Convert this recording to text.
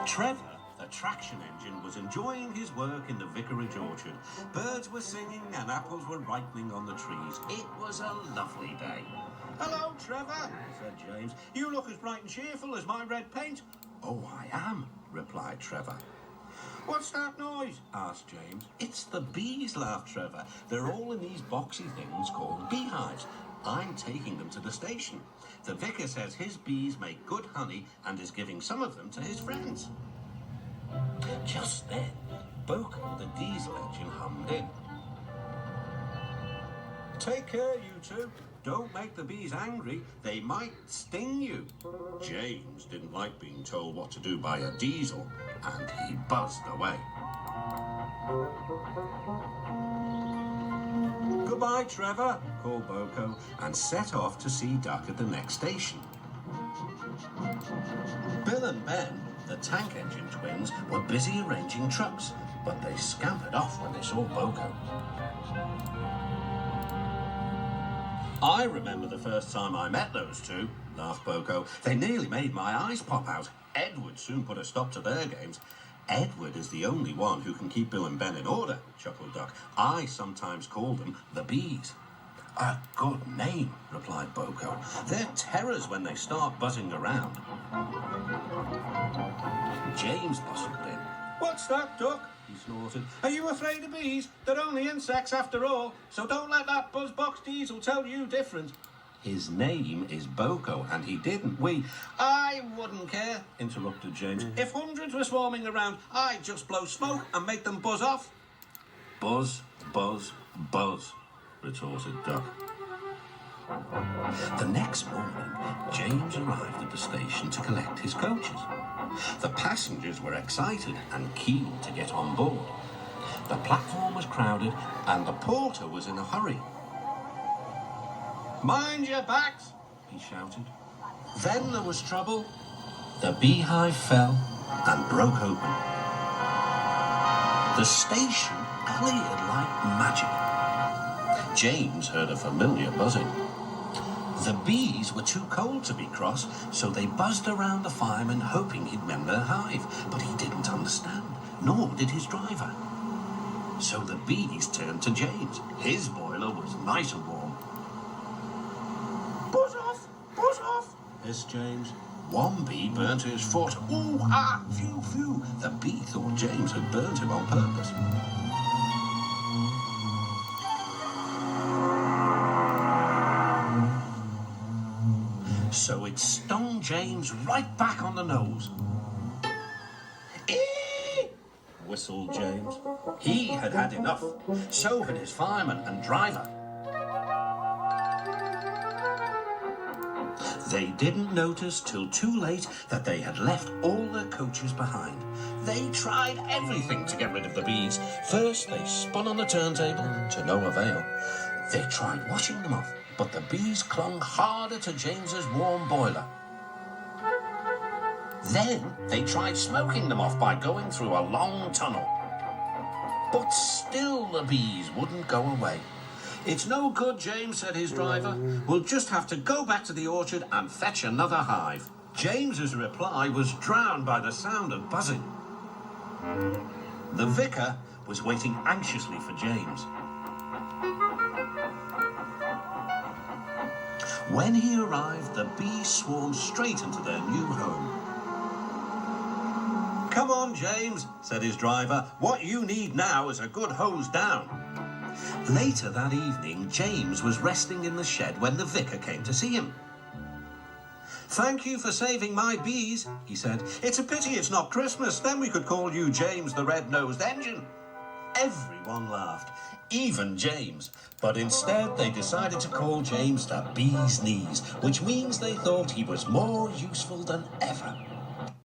Trevor, the traction engine, was enjoying his work in the vicarage orchard. Birds were singing and apples were ripening on the trees. It was a lovely day. "Hello, Trevor," said James. "You look as bright and cheerful as my red paint." "Oh, I am," replied Trevor. "What's that noise?" asked James. "It's the bees," laughed Trevor. "They're all in these boxy things called beehives. I'm taking them to the station. The vicar says his bees make good honey and is giving some of them to his friends." Just then, Boco, the diesel engine, hummed in. "Take care, you two. Don't make the bees angry. They might sting you." James didn't like being told what to do by a diesel, and he buzzed away. "Goodbye, Trevor," called Boco, and set off to see Duck at the next station. Bill and Ben, the tank engine twins, were busy arranging trucks, but they scampered off when they saw Boco. "I remember the first time I met those two," laughed Boco. "They nearly made my eyes pop out. Edward soon put a stop to their games." "Edward is the only one who can keep Bill and Ben in order," chuckled Duck. "I sometimes call them the Bees." "A good name," replied Boco. "They're terrors when they start buzzing around." James bustled in. "What's that, Duck?" he snorted. "Are you afraid of bees? They're only insects after all, so don't let that buzzbox diesel tell you different." "His name is Boco, and he didn't. I wouldn't care," interrupted James. "If hundreds were swarming around, I'd just blow smoke and make them buzz off." "Buzz, buzz, buzz," retorted Duck. The next morning, James arrived at the station to collect his coaches. The passengers were excited and keen to get on board. The platform was crowded, and the porter was in a hurry. "Mind your backs," he shouted. Then there was trouble. The beehive fell and broke open. The station cleared like magic. James heard a familiar buzzing. The bees were too cold to be cross, so they buzzed around the fireman, hoping he'd mend their hive. But he didn't understand, nor did his driver. So the bees turned to James. His boiler was nice and warm. Buzz off, hissed James. One bee burnt his foot. "Ooh, ah, phew, phew." The bee thought James had burnt him on purpose. So it stung James right back on the nose. "Eee!" whistled James. He had had enough. So had his fireman and driver. They didn't notice till too late that they had left all their coaches behind. They tried everything to get rid of the bees. First, they spun on the turntable, to no avail. They tried washing them off, but the bees clung harder to James's warm boiler. Then they tried smoking them off by going through a long tunnel. But still the bees wouldn't go away. "It's no good, James," said his driver. "We'll just have to go back to the orchard and fetch another hive." James's reply was drowned by the sound of buzzing. The vicar was waiting anxiously for James. When he arrived, the bees swarmed straight into their new home. "Come on, James," said his driver. "What you need now is a good hose down." Later that evening, James was resting in the shed when the vicar came to see him. "Thank you for saving my bees," he said. "It's a pity it's not Christmas. Then we could call you James the Red-Nosed Engine." Everyone laughed, even James. But instead they decided to call James the Bee's Knees, which means they thought he was more useful than ever.